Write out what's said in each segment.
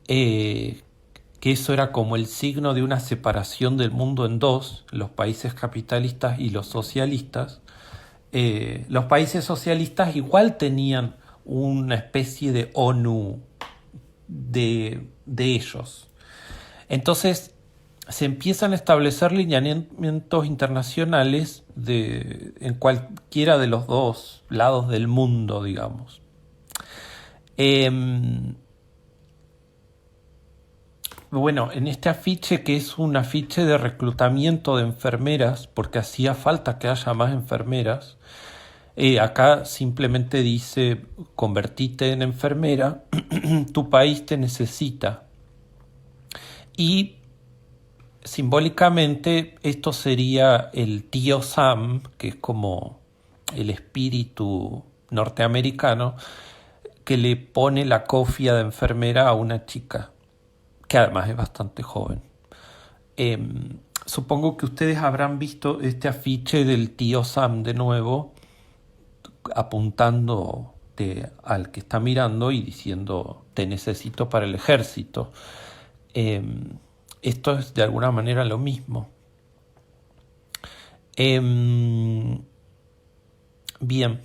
eh, que eso era como el signo de una separación del mundo en dos, los países capitalistas y los socialistas. Los países socialistas igual tenían una especie de ONU de ellos. Entonces se empiezan a establecer lineamientos internacionales en cualquiera de los dos lados del mundo, digamos. Eh, bueno, en este afiche, que es un afiche de reclutamiento de enfermeras, porque hacía falta que haya más enfermeras, acá simplemente dice: convertite en enfermera, tu país te necesita. Y simbólicamente esto sería el tío Sam, que es como el espíritu norteamericano, que le pone la cofia de enfermera a una chica, que además es bastante joven. Eh, Supongo que ustedes habrán visto este afiche del tío Sam de nuevo, apuntando al que está mirando y diciendo: te necesito para el ejército. Eh, Esto es de alguna manera lo mismo. Bien.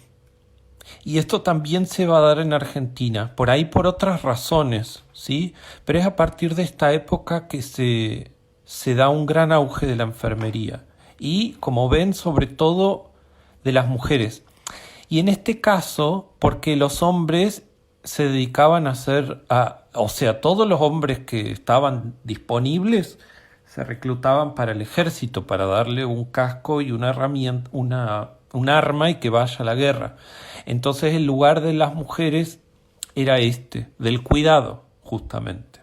Y esto también se va a dar en Argentina, por ahí por otras razones, ¿sí? Pero es a partir de esta época que se da un gran auge de la enfermería. Y, como ven, sobre todo de las mujeres. Y en este caso, porque los hombres se dedicaban a o sea, todos los hombres que estaban disponibles se reclutaban para el ejército, para darle un casco y una herramienta, un arma, y que vaya a la guerra. Entonces el lugar de las mujeres era del cuidado, justamente.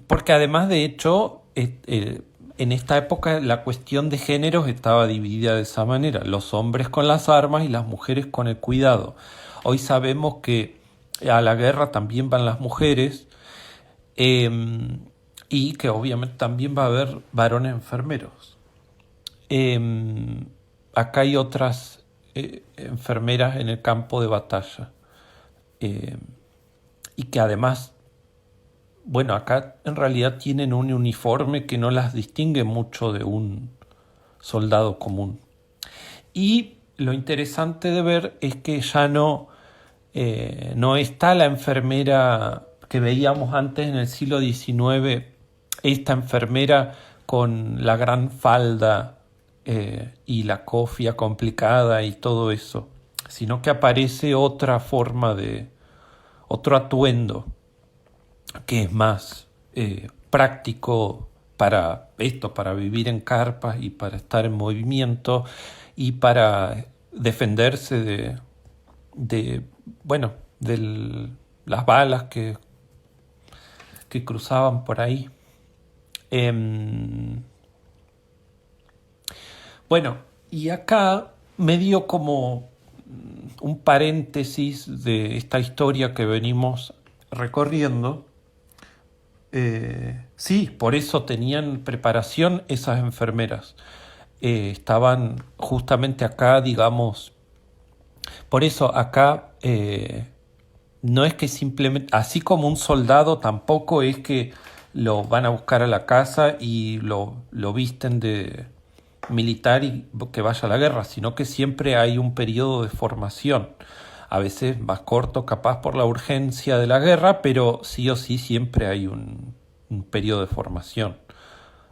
Porque además, de hecho, en esta época la cuestión de géneros estaba dividida de esa manera: los hombres con las armas y las mujeres con el cuidado. Hoy sabemos que a la guerra también van las mujeres, y que obviamente también va a haber varones enfermeros. Acá hay otras enfermeras en el campo de batalla, y que además, bueno, acá en realidad tienen un uniforme que no las distingue mucho de un soldado común. Y lo interesante de ver es que ya no está la enfermera que veíamos antes en el siglo XIX, esta enfermera con la gran falda y la cofia complicada y todo eso, sino que aparece otra forma otro atuendo que es más práctico para esto, para vivir en carpas y para estar en movimiento y para defenderse bueno, de las balas que cruzaban por ahí. Bueno, y acá me dio como un paréntesis de esta historia que venimos recorriendo. Sí, por eso tenían preparación esas enfermeras. Estaban justamente acá, digamos. Por eso acá no es que simplemente, así como un soldado, tampoco es que lo van a buscar a la casa y lo visten de militar y que vaya a la guerra, sino que siempre hay un periodo de formación. A veces más corto, capaz por la urgencia de la guerra, pero sí o sí siempre hay un periodo de formación.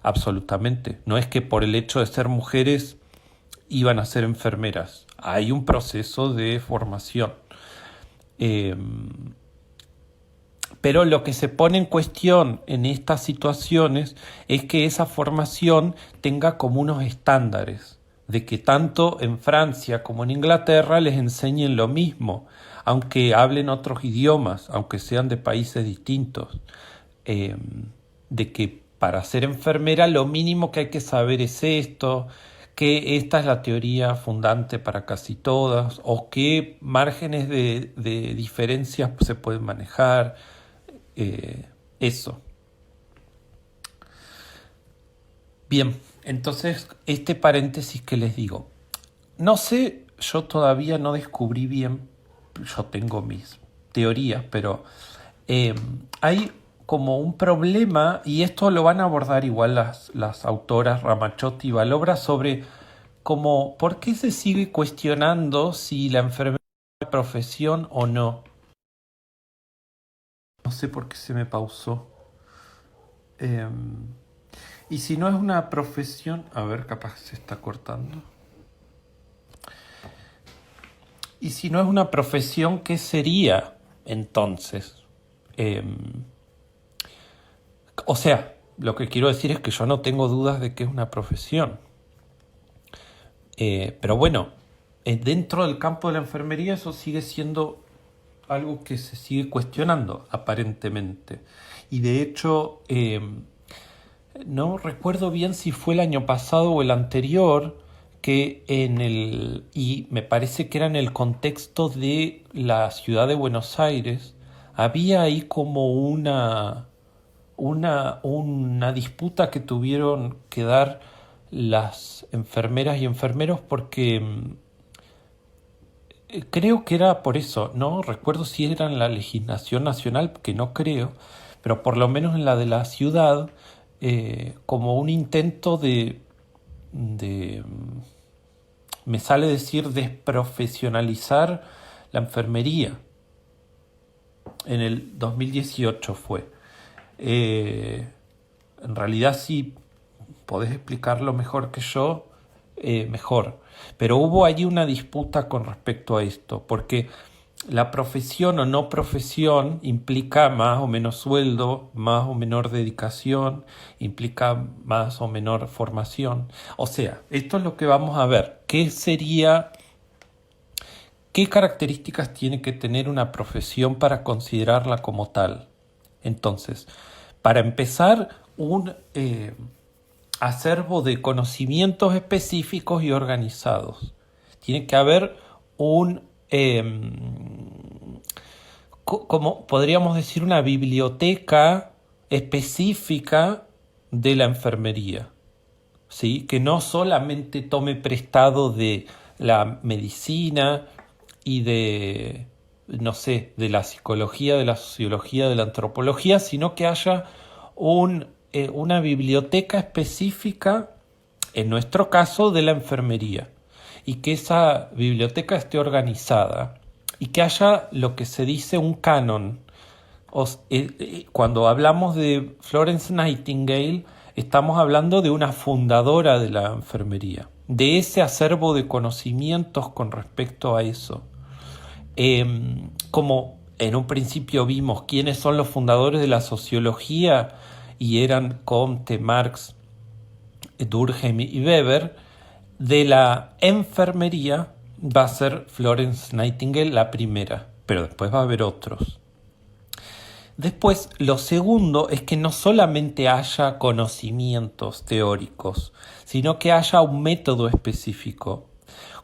Absolutamente. No es que por el hecho de ser mujeres iban a ser enfermeras. Hay un proceso de formación. Pero lo que se pone en cuestión en estas situaciones es que esa formación tenga como unos estándares, de que tanto en Francia como en Inglaterra les enseñen lo mismo, aunque hablen otros idiomas, aunque sean de países distintos, de que para ser enfermera lo mínimo que hay que saber es esto, que esta es la teoría fundante para casi todas, o qué márgenes de diferencias se pueden manejar. Eso. Bien, entonces este paréntesis que les digo, no sé, yo todavía no descubrí bien, yo tengo mis teorías, pero Eh, Hay como un problema, y esto lo van a abordar igual las autoras Ramazzotti y Balobra, sobre como por qué se sigue cuestionando si la enfermedad es una profesión o no. No sé por qué se me pausó. Eh, y si no es una profesión, a ver, capaz se está cortando. Y si no es una profesión, ¿qué sería entonces? Eh, o sea, lo que quiero decir es que yo no tengo dudas de que es una profesión. Pero bueno, dentro del campo de la enfermería eso sigue siendo algo que se sigue cuestionando, aparentemente. Y de hecho, no recuerdo bien si fue el año pasado o el anterior, que y me parece que era en el contexto de la ciudad de Buenos Aires, había ahí como una disputa que tuvieron que dar las enfermeras y enfermeros porque creo que era por eso, no recuerdo si era en la legislación nacional, que no creo, pero por lo menos en la de la ciudad, como un intento de me sale decir, desprofesionalizar la enfermería. En el 2018 fue. Eh, en realidad sí podés explicarlo mejor que yo, mejor. Pero hubo allí una disputa con respecto a esto, porque la profesión o no profesión implica más o menos sueldo, más o menor dedicación, implica más o menor formación. O sea, esto es lo que vamos a ver. ¿Qué características tiene que tener una profesión para considerarla como tal? Entonces, para empezar, un acervo de conocimientos específicos y organizados. Tiene que haber un, como podríamos decir, una biblioteca específica de la enfermería, ¿sí? Que no solamente tome prestado de la medicina y de, no sé, de la psicología, de la sociología, de la antropología, sino que haya una biblioteca específica, en nuestro caso, de la enfermería, y que esa biblioteca esté organizada y que haya lo que se dice un canon. Cuando hablamos de Florence Nightingale, estamos hablando de una fundadora de la enfermería, de ese acervo de conocimientos con respecto a eso. Como en un principio vimos quiénes son los fundadores de la sociología y eran Comte, Marx, Durkheim y Weber, de la enfermería va a ser Florence Nightingale la primera, pero después va a haber otros. Después, lo segundo es que no solamente haya conocimientos teóricos, sino que haya un método específico.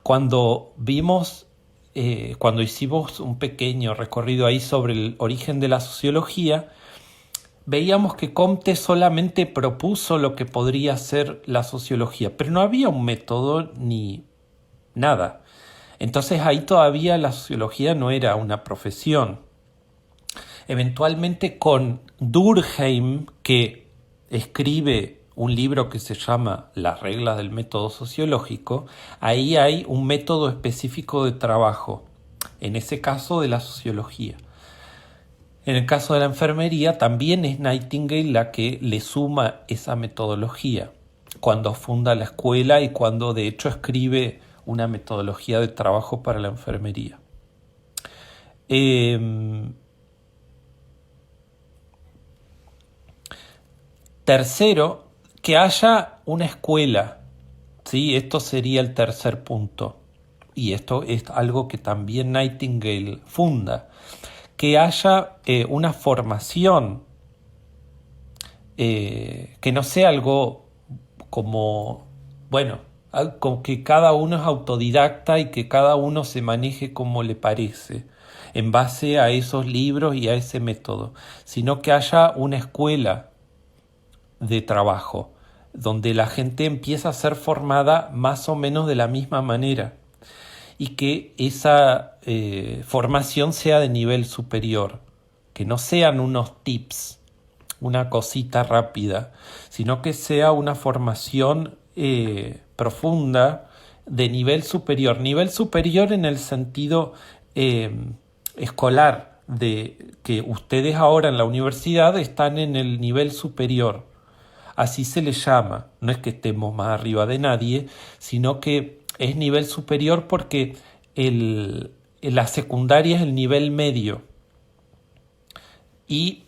Cuando cuando hicimos un pequeño recorrido ahí sobre el origen de la sociología, veíamos que Comte solamente propuso lo que podría ser la sociología, pero no había un método ni nada. Entonces ahí todavía la sociología no era una profesión. Eventualmente con Durkheim, que escribe un libro que se llama Las reglas del método sociológico, ahí hay un método específico de trabajo, en ese caso de la sociología. En el caso de la enfermería también es Nightingale la que le suma esa metodología, cuando funda la escuela y cuando de hecho escribe una metodología de trabajo para la enfermería. Tercero, que haya una escuela, ¿sí? Esto sería el tercer punto. Y esto es algo que también Nightingale funda. Que haya una formación, que no sea algo como, bueno, como que cada uno es autodidacta y que cada uno se maneje como le parece, en base a esos libros y a ese método, sino que haya una escuela de trabajo, donde la gente empieza a ser formada más o menos de la misma manera y que esa formación sea de nivel superior, que no sean unos tips, una cosita rápida, sino que sea una formación profunda de nivel superior en el sentido escolar, de que ustedes ahora en la universidad están en el nivel superior. Así se le llama, no es que estemos más arriba de nadie, sino que es nivel superior porque la secundaria es el nivel medio. Y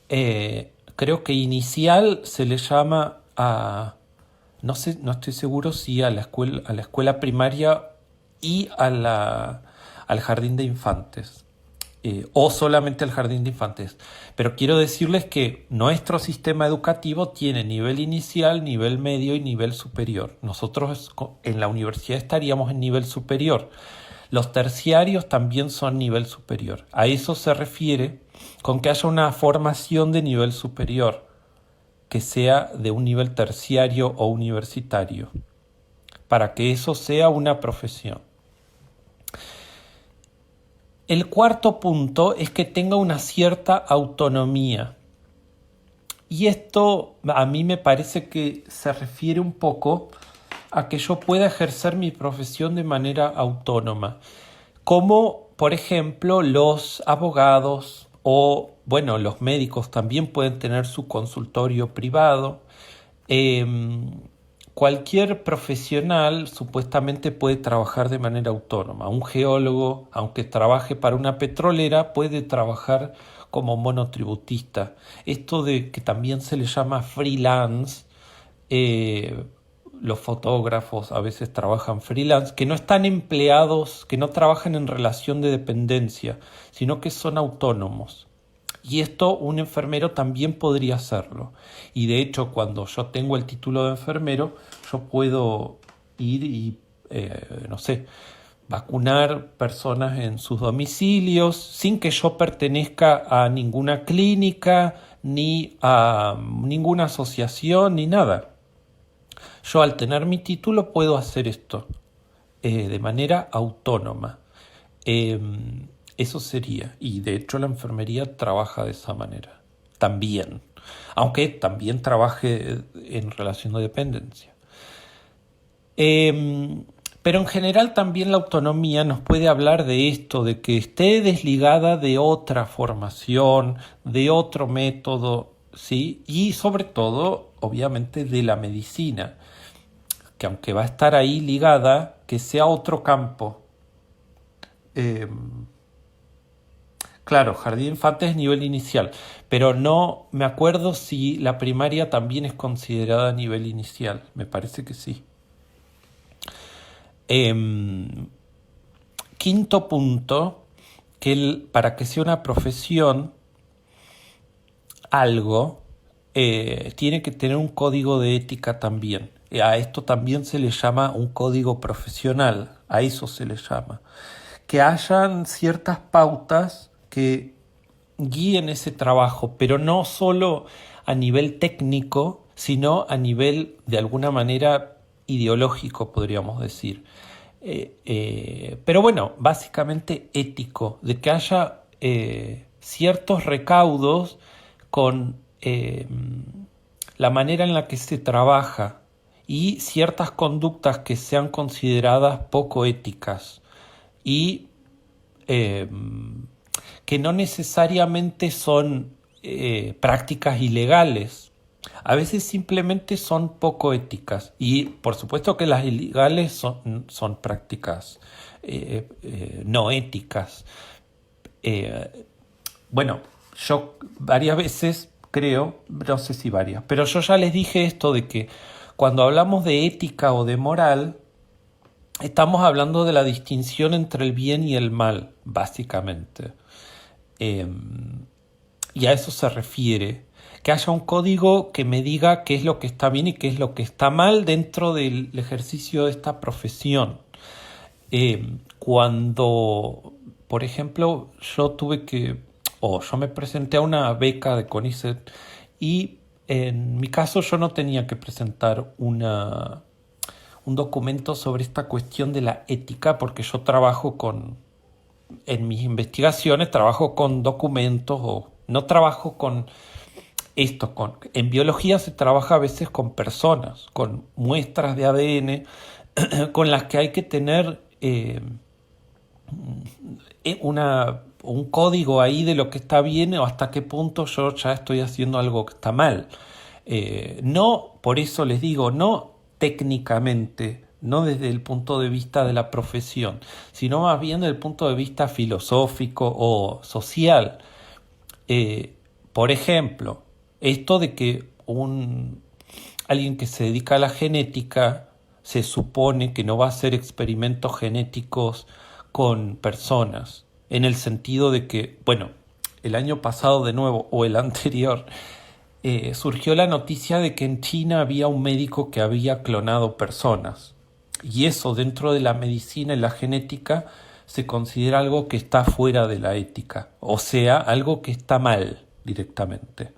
creo que inicial se le llama no sé, no estoy seguro si a la escuela primaria y al jardín de infantes. O solamente al jardín de infantes. Pero quiero decirles que nuestro sistema educativo tiene nivel inicial, nivel medio y nivel superior. Nosotros en la universidad estaríamos en nivel superior. Los terciarios también son nivel superior. A eso se refiere con que haya una formación de nivel superior, que sea de un nivel terciario o universitario, para que eso sea una profesión. El cuarto punto es que tenga una cierta autonomía. Y esto a mí me parece que se refiere un poco a que yo pueda ejercer mi profesión de manera autónoma. Como, por ejemplo, los abogados o, bueno, los médicos también pueden tener su consultorio privado. Cualquier profesional supuestamente puede trabajar de manera autónoma. Un geólogo, aunque trabaje para una petrolera, puede trabajar como monotributista. Esto de que también se le llama freelance, los fotógrafos a veces trabajan freelance, que no están empleados, que no trabajan en relación de dependencia, sino que son autónomos. Y esto un enfermero también podría hacerlo. Y de hecho, cuando yo tengo el título de enfermero, yo puedo ir y, no sé, vacunar personas en sus domicilios sin que yo pertenezca a ninguna clínica, ni a ninguna asociación, ni nada. Yo al tener mi título puedo hacer esto de manera autónoma. Eso sería, y de hecho la enfermería trabaja de esa manera, también, aunque también trabaje en relación de dependencia. Pero en general también la autonomía nos puede hablar de esto, de que esté desligada de otra formación, de otro método, ¿sí? Y sobre todo, obviamente, de la medicina, que aunque va a estar ahí ligada, que sea otro campo. Claro, jardín de infantes es nivel inicial, pero no me acuerdo si la primaria también es considerada nivel inicial. Me parece que sí. Quinto punto, que para que sea una profesión, algo, tiene que tener un código de ética también. A esto también se le llama un código profesional, a eso se le llama. Que hayan ciertas pautas que guíen ese trabajo, pero no solo a nivel técnico, sino a nivel, de alguna manera, ideológico, podríamos decir. Pero bueno, básicamente ético, de que haya ciertos recaudos con la manera en la que se trabaja y ciertas conductas que sean consideradas poco éticas y que no necesariamente son prácticas ilegales. A veces simplemente son poco éticas y por supuesto que las ilegales son prácticas no éticas. Bueno, yo varias veces creo, no sé si varias, pero yo ya les dije esto de que cuando hablamos de ética o de moral, estamos hablando de la distinción entre el bien y el mal, básicamente. Y a eso se refiere. Que haya un código que me diga qué es lo que está bien y qué es lo que está mal dentro del ejercicio de esta profesión. Cuando, por ejemplo, yo me presenté a una beca de CONICET y en mi caso yo no tenía que presentar un documento sobre esta cuestión de la ética porque yo en mis investigaciones trabajo con documentos o no trabajo con esto. En biología se trabaja a veces con personas, con muestras de ADN, con las que hay que tener un código ahí de lo que está bien o hasta qué punto yo ya estoy haciendo algo que está mal. No, por eso les digo, no técnicamente, no desde el punto de vista de la profesión, sino más bien desde el punto de vista filosófico o social. Por ejemplo, esto de que alguien que se dedica a la genética se supone que no va a hacer experimentos genéticos con personas, en el sentido de que, bueno, el año pasado de nuevo, o el anterior, surgió la noticia de que en China había un médico que había clonado personas. Y eso dentro de la medicina y la genética se considera algo que está fuera de la ética, o sea, algo que está mal directamente.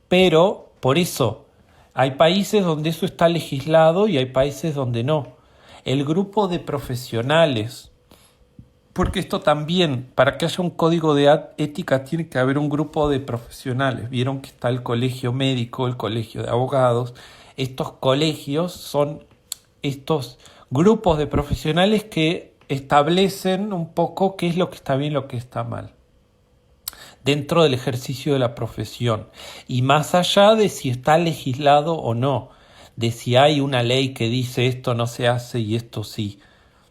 Pero, por eso, hay países donde eso está legislado y hay países donde no. El grupo de profesionales, porque esto también, para que haya un código de ética, tiene que haber un grupo de profesionales. Vieron que está el colegio médico, el colegio de abogados. Estos colegios son estos grupos de profesionales que establecen un poco qué es lo que está bien y lo que está mal dentro del ejercicio de la profesión, y más allá de si está legislado o no, de si hay una ley que dice esto no se hace y esto sí.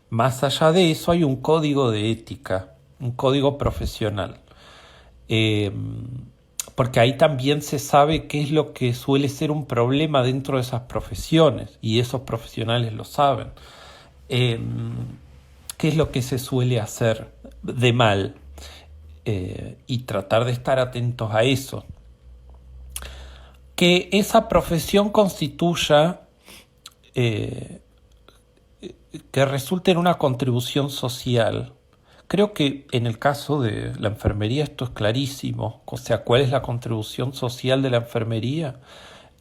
Más allá de eso hay un código de ética, un código profesional, porque ahí también se sabe qué es lo que suele ser un problema dentro de esas profesiones, y esos profesionales lo saben. Qué es lo que se suele hacer de mal, y tratar de estar atentos a eso. Que esa profesión constituya, que resulte en una contribución social. Creo que en el caso de la enfermería esto es clarísimo. O sea, ¿cuál es la contribución social de la enfermería?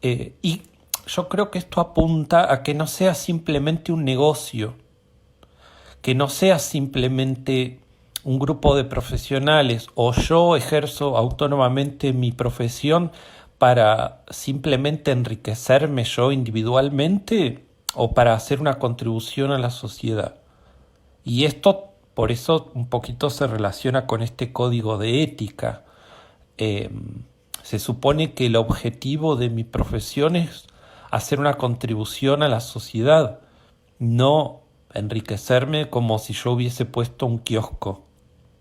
Y yo creo que esto apunta a que no sea simplemente un negocio, que no sea simplemente un grupo de profesionales o yo ejerzo autónomamente mi profesión para simplemente enriquecerme yo individualmente o para hacer una contribución a la sociedad. Y esto, por eso, un poquito se relaciona con este código de ética. Se supone que el objetivo de mi profesión es hacer una contribución a la sociedad, no enriquecerme como si yo hubiese puesto un kiosco.